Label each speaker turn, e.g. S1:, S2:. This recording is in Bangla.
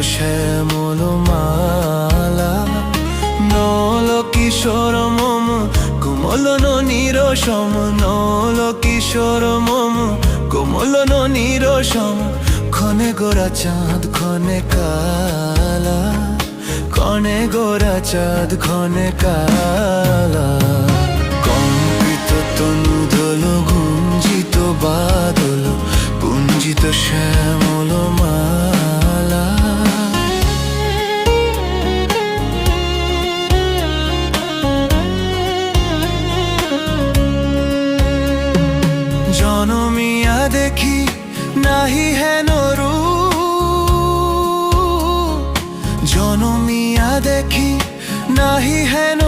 S1: শ্যামল মালা নল কিশোর মম কোমল ননির সম নল কিশোর মম কোমল ননির সম ক্ষণে গোরা চাঁদ ক্ষণে কালা ক্ষণে গোরা চাঁদ ক্ষণে কালা কম্পিত তনু দোল গুঞ্জিত বাদল পুঞ্জিত শ্যামল মালা জনমিয়া দেখি নাহি হেন রূপ জনমিয়া দেখি নাহি হেন